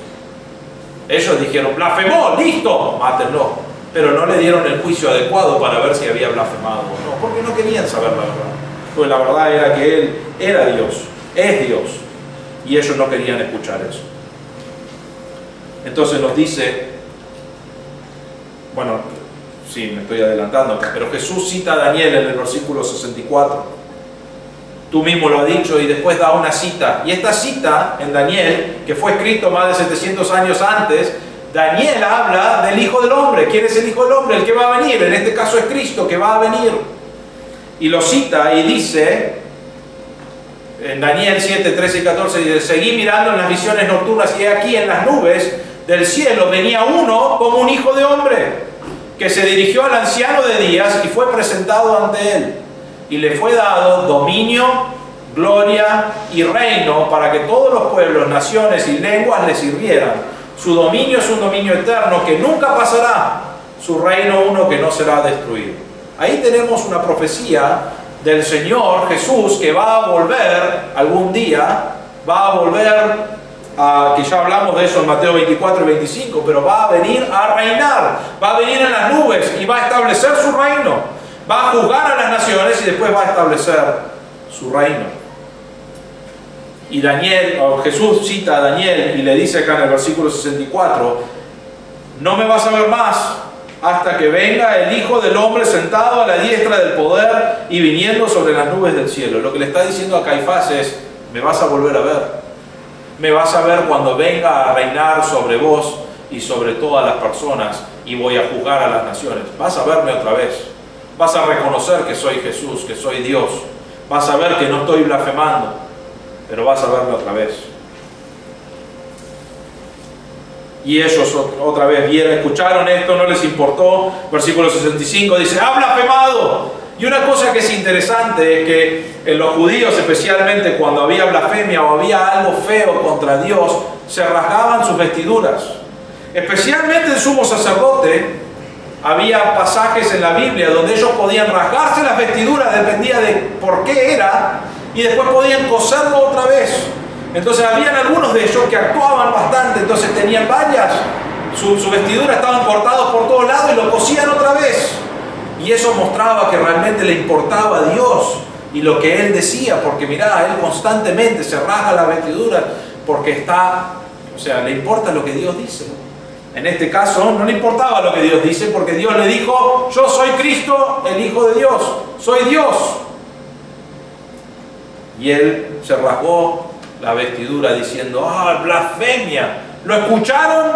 Ellos dijeron, blasfemó, listo, mátenlo. Pero no le dieron el juicio adecuado para ver si había blasfemado o no, porque no querían saber la verdad. Pues la verdad era que Él era Dios, es Dios, y ellos no querían escuchar eso. Entonces nos dice, bueno, sí, me estoy adelantando, pero Jesús cita a Daniel en el versículo 64. Tú mismo lo has dicho, y después da una cita. Y esta cita en Daniel, que fue escrito más de 700 años antes, Daniel habla del Hijo del Hombre. ¿Quién es el Hijo del Hombre? El que va a venir. En este caso es Cristo, que va a venir. Y lo cita y dice, en Daniel 7, 13 y 14, dice, seguí mirando en las visiones nocturnas, y aquí en las nubes del cielo venía uno como un hijo de hombre, que se dirigió al anciano de días y fue presentado ante él. Y le fue dado dominio, gloria y reino para que todos los pueblos, naciones y lenguas le sirvieran. Su dominio es un dominio eterno que nunca pasará, su reino uno que no será destruido. Ahí tenemos una profecía del Señor Jesús, que va a volver algún día, va a volver que ya hablamos de eso en Mateo 24 y 25, pero va a venir a reinar, va a venir en las nubes y va a establecer su reino, va a juzgar a las naciones y después va a establecer su reino. Y Jesús cita a Daniel y le dice acá en el versículo 64, no me vas a ver más hasta que venga el Hijo del Hombre sentado a la diestra del poder y viniendo sobre las nubes del cielo. Lo que le está diciendo a Caifás es, me vas a volver a ver. Me vas a ver cuando venga a reinar sobre vos y sobre todas las personas, y voy a juzgar a las naciones. Vas a verme otra vez. Vas a reconocer que soy Jesús, que soy Dios. Vas a ver que no estoy blasfemando, pero vas a verme otra vez. Y ellos otra vez vieron, escucharon esto, no les importó. Versículo 65 dice, ha blasfemado. Y una cosa que es interesante es que en los judíos, especialmente cuando había blasfemia o había algo feo contra Dios, se rasgaban sus vestiduras. Especialmente el sumo sacerdote, había pasajes en la Biblia donde ellos podían rasgarse las vestiduras, dependía de por qué era, y después podían coserlo otra vez. Entonces habían algunos de ellos que actuaban bastante, entonces tenían vallas, su vestidura estaban cortados por todos lados y lo cosían otra vez. Y eso mostraba que realmente le importaba a Dios y lo que Él decía, porque mirá, Él constantemente se rasga la vestidura porque le importa lo que Dios dice. En este caso no le importaba lo que Dios dice, porque Dios le dijo: yo soy Cristo, el Hijo de Dios, soy Dios. Y Él se rasgó la vestidura diciendo: blasfemia. ¿Lo escucharon?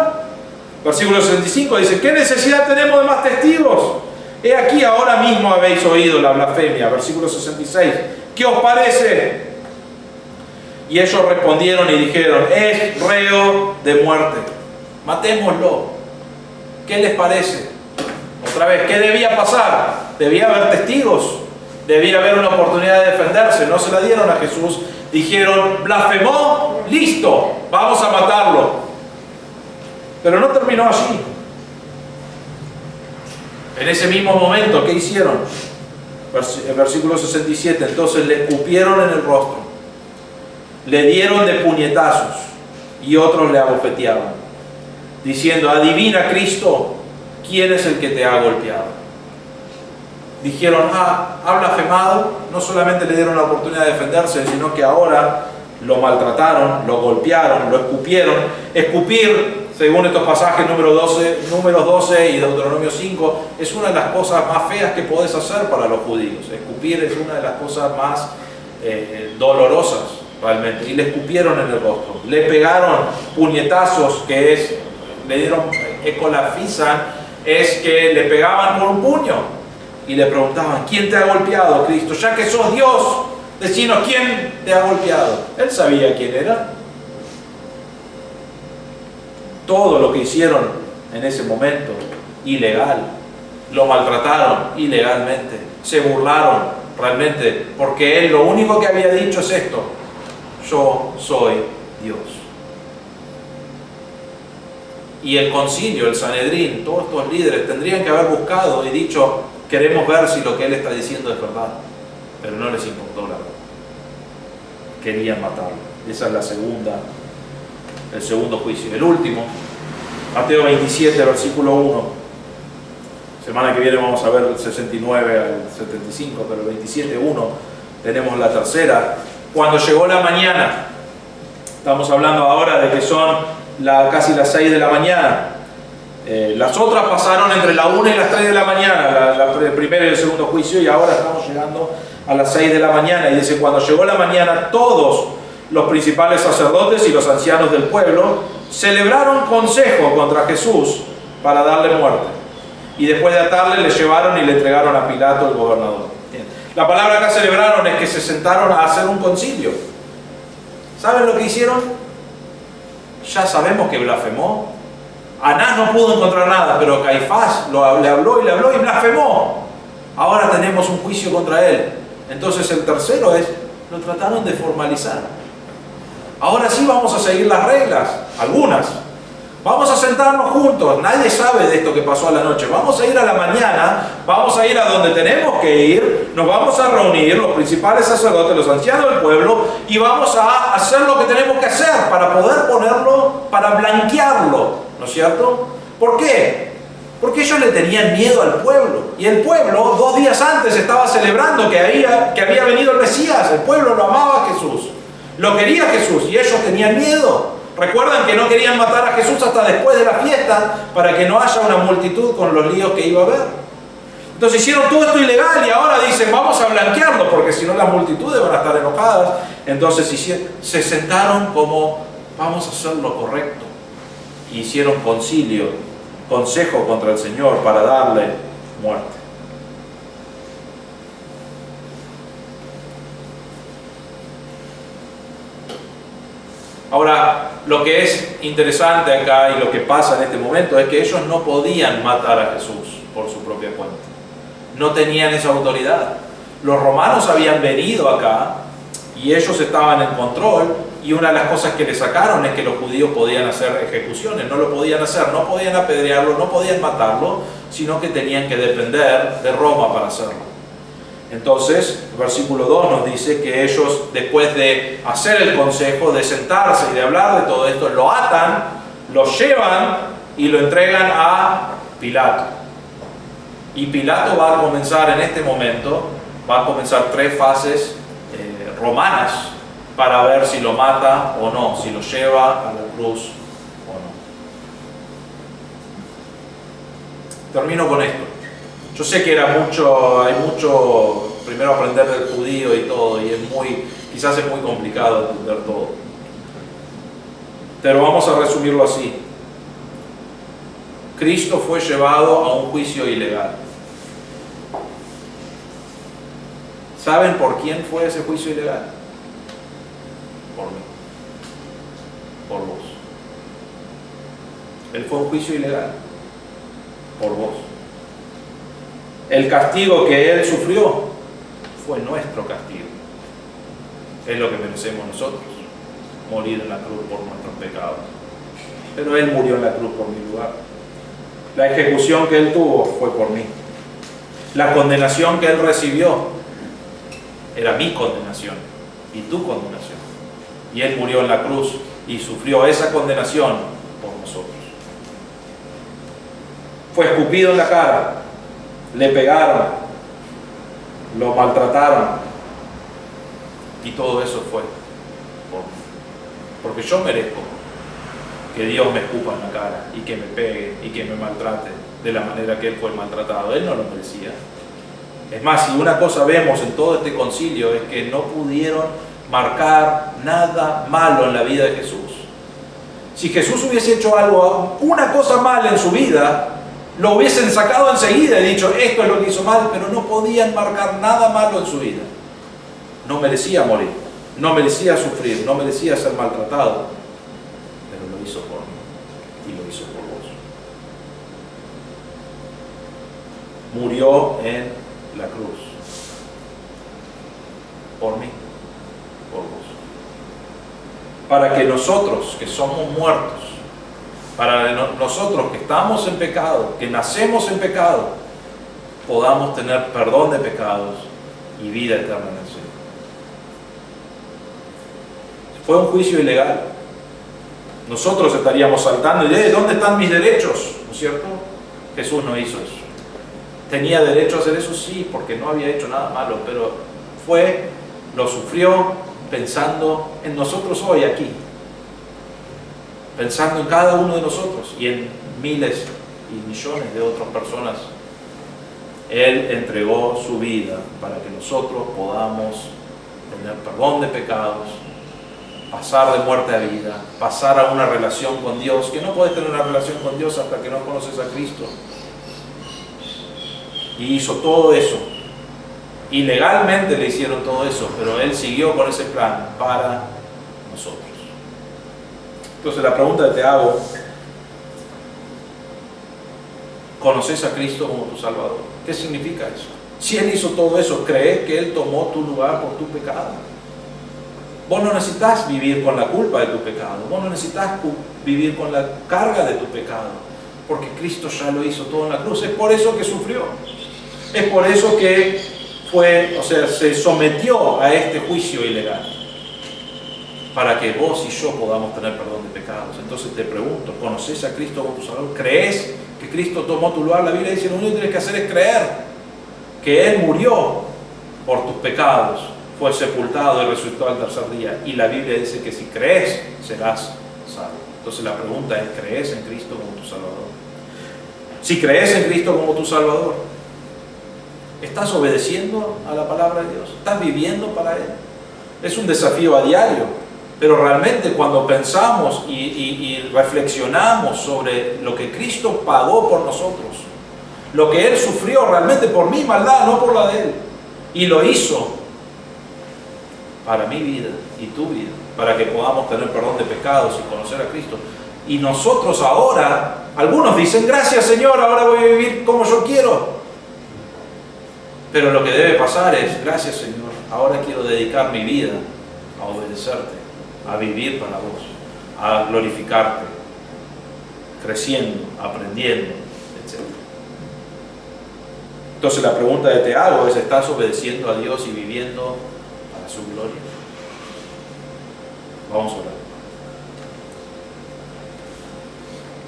Versículo 65 dice: ¿qué necesidad tenemos de más testigos? He aquí, ahora mismo habéis oído la blasfemia. Versículo 66. ¿Qué os parece? Y ellos respondieron y dijeron: es reo de muerte. Matémoslo. ¿Qué les parece? Otra vez, ¿qué debía pasar? Debía haber testigos. Debía haber una oportunidad de defenderse. No se la dieron a Jesús. Dijeron: blasfemó, listo, vamos a matarlo. Pero no terminó allí. En ese mismo momento, ¿qué hicieron? El versículo 67. Entonces le escupieron en el rostro, le dieron de puñetazos y otros le abofeteaban, diciendo: adivina, Cristo, ¿quién es el que te ha golpeado? Dijeron: ha blasfemado. No solamente le dieron la oportunidad de defenderse, sino que ahora lo maltrataron, lo golpearon, lo escupieron. Escupir, según estos pasajes, números 12 y Deuteronomio 5, es una de las cosas más feas que podés hacer para los judíos. Escupir es una de las cosas más dolorosas realmente. Y le escupieron en el rostro, le pegaron puñetazos, le dieron ecolafizan, es que le pegaban con un puño y le preguntaban: ¿quién te ha golpeado, Cristo? Ya que sos Dios, decinos quién te ha golpeado. Él sabía quién era. Todo lo que hicieron en ese momento, ilegal. Lo maltrataron ilegalmente. Se burlaron realmente, porque Él lo único que había dicho es esto: yo soy Dios. Y el concilio, el Sanedrín, todos estos líderes tendrían que haber buscado y dicho: queremos ver si lo que Él está diciendo es verdad. Pero no les importó la verdad. Querían matarlo. Esa es el segundo juicio. El último, Mateo 27, versículo 1. Semana que viene vamos a ver el 69 al 75, pero el 27, 1, tenemos la tercera. Cuando llegó la mañana, estamos hablando ahora de que son casi las 6 de la mañana. Las otras pasaron entre la 1 y las 3 de la mañana, el primero y el segundo juicio, y ahora estamos llegando a las 6 de la mañana. Y dice: cuando llegó la mañana, todos los principales sacerdotes y los ancianos del pueblo celebraron consejo contra Jesús para darle muerte. Y después de atarle, le llevaron y le entregaron a Pilato, el gobernador. La palabra que celebraron es que se sentaron a hacer un concilio. ¿Saben lo que hicieron? Ya sabemos que blasfemó. Anás no pudo encontrar nada, pero Caifás le habló y blasfemó. Ahora tenemos un juicio contra él. Entonces el tercero lo trataron de formalizar. Ahora sí vamos a seguir las reglas, algunas. Vamos a sentarnos juntos, nadie sabe de esto que pasó a la noche. Vamos a ir a la mañana, vamos a ir a donde tenemos que ir, nos vamos a reunir, los principales sacerdotes, los ancianos del pueblo, y vamos a hacer lo que tenemos que hacer para poder ponerlo, para blanquearlo, ¿no es cierto? ¿Por qué? Porque ellos le tenían miedo al pueblo. Y el pueblo, 2 días antes, estaba celebrando que había venido el Mesías. El pueblo lo amaba a Jesús, lo quería Jesús, y ellos tenían miedo. Recuerdan que no querían matar a Jesús hasta después de la fiesta para que no haya una multitud con los líos que iba a haber. Entonces hicieron todo esto ilegal y ahora dicen: vamos a blanquearlo porque si no las multitudes van a estar enojadas. Entonces se sentaron como: vamos a hacer lo correcto. Y hicieron consejo contra el Señor para darle muerte. Ahora, lo que es interesante acá y lo que pasa en este momento es que ellos no podían matar a Jesús por su propia cuenta. no tenían esa autoridad. Los romanos habían venido acá y ellos estaban en control, y una de las cosas que le sacaron es que los judíos podían hacer ejecuciones. No lo podían hacer, no podían apedrearlo, no podían matarlo, sino que tenían que depender de Roma para hacerlo. Entonces, el versículo 2 nos dice que ellos, después de hacer el consejo, de sentarse y de hablar de todo esto, lo atan, lo llevan y lo entregan a Pilato. Y Pilato va a comenzar en este momento, va a comenzar 3 fases romanas para ver si lo mata o no, si lo lleva a la cruz o no. Termino con esto. Yo sé que hay mucho, primero aprender del judío y todo, y quizás es muy complicado entender todo. Pero vamos a resumirlo así. Cristo fue llevado a un juicio ilegal. ¿Saben por quién fue ese juicio ilegal? Por mí. Por vos. Él fue un juicio ilegal. Por vos. El castigo que Él sufrió fue nuestro castigo. Es lo que merecemos nosotros. Morir en la cruz por nuestros pecados. Pero Él murió en la cruz por mi lugar. La ejecución que Él tuvo fue por mí. La condenación que Él recibió era mi condenación y tu condenación. Y Él murió en la cruz y sufrió esa condenación por nosotros. Fue escupido en la cara, le pegaron, lo maltrataron, y todo eso fue por mí. Porque yo merezco que Dios me escupa en la cara y que me pegue y que me maltrate de la manera que Él fue maltratado. Él no lo merecía. Es más, si una cosa vemos en todo este concilio es que no pudieron marcar nada malo en la vida de Jesús. Si Jesús hubiese hecho algo, una cosa mala en su vida, lo hubiesen sacado enseguida y dicho, esto es lo que hizo mal, pero no podían marcar nada malo en su vida. No merecía morir, no merecía sufrir, no merecía ser maltratado, pero lo hizo por mí y lo hizo por vos. Murió en la cruz por mí, por vos, para que nosotros que somos muertos, para nosotros que estamos en pecado, que nacemos en pecado, podamos tener perdón de pecados y vida eterna en el cielo. Fue un juicio ilegal. Nosotros estaríamos saltando y ¿dónde están mis derechos? ¿No es cierto? Jesús no hizo eso. ¿Tenía derecho a hacer eso? Sí, porque no había hecho nada malo, pero lo sufrió pensando en nosotros hoy aquí, pensando en cada uno de nosotros y en miles y millones de otras personas. Él entregó su vida para que nosotros podamos tener perdón de pecados, pasar de muerte a vida, pasar a una relación con Dios, que no puedes tener una relación con Dios hasta que no conoces a Cristo. Y hizo todo eso. Ilegalmente le hicieron todo eso, pero Él siguió con ese plan para nosotros. Entonces la pregunta que te hago, ¿conoces a Cristo como tu Salvador? ¿Qué significa eso? Si Él hizo todo eso, ¿crees que Él tomó tu lugar por tu pecado? Vos no necesitas vivir con la culpa de tu pecado, vos no necesitas vivir con la carga de tu pecado, porque Cristo ya lo hizo todo en la cruz. Es por eso que sufrió. Es por eso que se sometió a este juicio ilegal, para que vos y yo podamos tener perdón de pecados. Entonces te pregunto, ¿conoces a Cristo como tu Salvador? ¿Crees que Cristo tomó tu lugar? La Biblia dice, lo único que tienes que hacer es creer que Él murió por tus pecados, fue sepultado y resucitó al tercer día. Y la Biblia dice que si crees, serás salvo. Entonces la pregunta es, ¿crees en Cristo como tu Salvador? Si crees en Cristo como tu Salvador, ¿estás obedeciendo a la palabra de Dios? ¿Estás viviendo para Él? Es un desafío a diario, pero realmente cuando pensamos y reflexionamos sobre lo que Cristo pagó por nosotros, lo que Él sufrió realmente por mi maldad, no por la de Él, y lo hizo para mi vida y tu vida, para que podamos tener perdón de pecados y conocer a Cristo. Y nosotros ahora, algunos dicen, gracias Señor, ahora voy a vivir como yo quiero. Pero lo que debe pasar es, gracias Señor, ahora quiero dedicar mi vida a obedecerte, a vivir para vos, a glorificarte, creciendo, aprendiendo, etc. Entonces la pregunta que te hago es, ¿estás obedeciendo a Dios y viviendo para su gloria? Vamos a orar.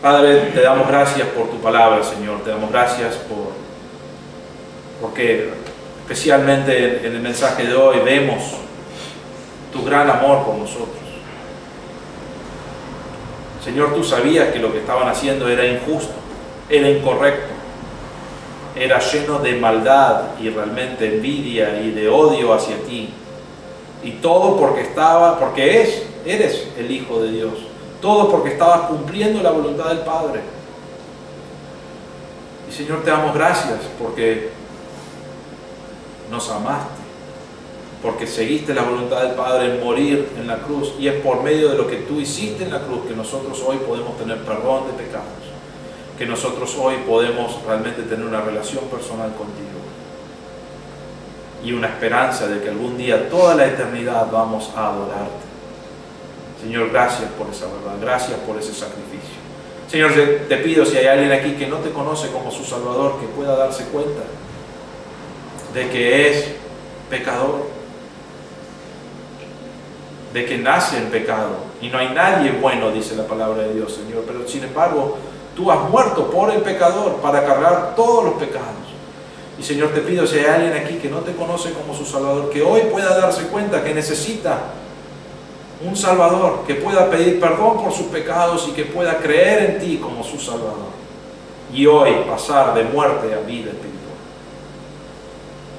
Padre, te damos gracias por tu palabra, Señor. Te damos gracias porque especialmente en el mensaje de hoy vemos tu gran amor por nosotros. Señor, tú sabías que lo que estaban haciendo era injusto, era incorrecto, era lleno de maldad y realmente envidia y de odio hacia ti. Y todo porque eres el Hijo de Dios. Todo porque estabas cumpliendo la voluntad del Padre. Y Señor, te damos gracias porque nos amaste, porque seguiste la voluntad del Padre en morir en la cruz, y es por medio de lo que tú hiciste en la cruz que nosotros hoy podemos tener perdón de pecados, que nosotros hoy podemos realmente tener una relación personal contigo y una esperanza de que algún día, toda la eternidad, vamos a adorarte. Señor, gracias por esa verdad, gracias por ese sacrificio. Señor, te pido, si hay alguien aquí que no te conoce como su Salvador, que pueda darse cuenta de que es pecador, de que nace en pecado, y no hay nadie bueno, dice la palabra de Dios, Señor, pero sin embargo, tú has muerto por el pecador para cargar todos los pecados. Y Señor, te pido, si hay alguien aquí que no te conoce como su Salvador, que hoy pueda darse cuenta que necesita un Salvador, que pueda pedir perdón por sus pecados y que pueda creer en ti como su Salvador, y hoy pasar de muerte a vida espiritual.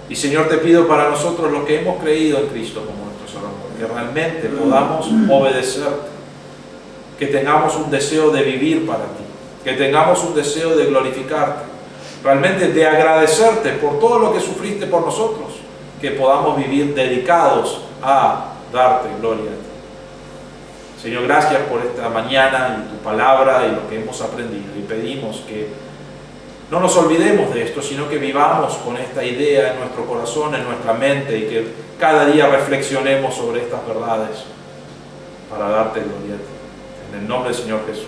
Y Señor, te pido para nosotros, los que hemos creído en Cristo como nuestro Salvador, que realmente podamos obedecerte, que tengamos un deseo de vivir para ti, que tengamos un deseo de glorificarte, realmente de agradecerte por todo lo que sufriste por nosotros, que podamos vivir dedicados a darte gloria a ti. Señor, gracias por esta mañana y tu palabra y lo que hemos aprendido, y pedimos que no nos olvidemos de esto, sino que vivamos con esta idea en nuestro corazón, en nuestra mente, y que cada día reflexionemos sobre estas verdades para darte gloria a ti. En el nombre del Señor Jesús.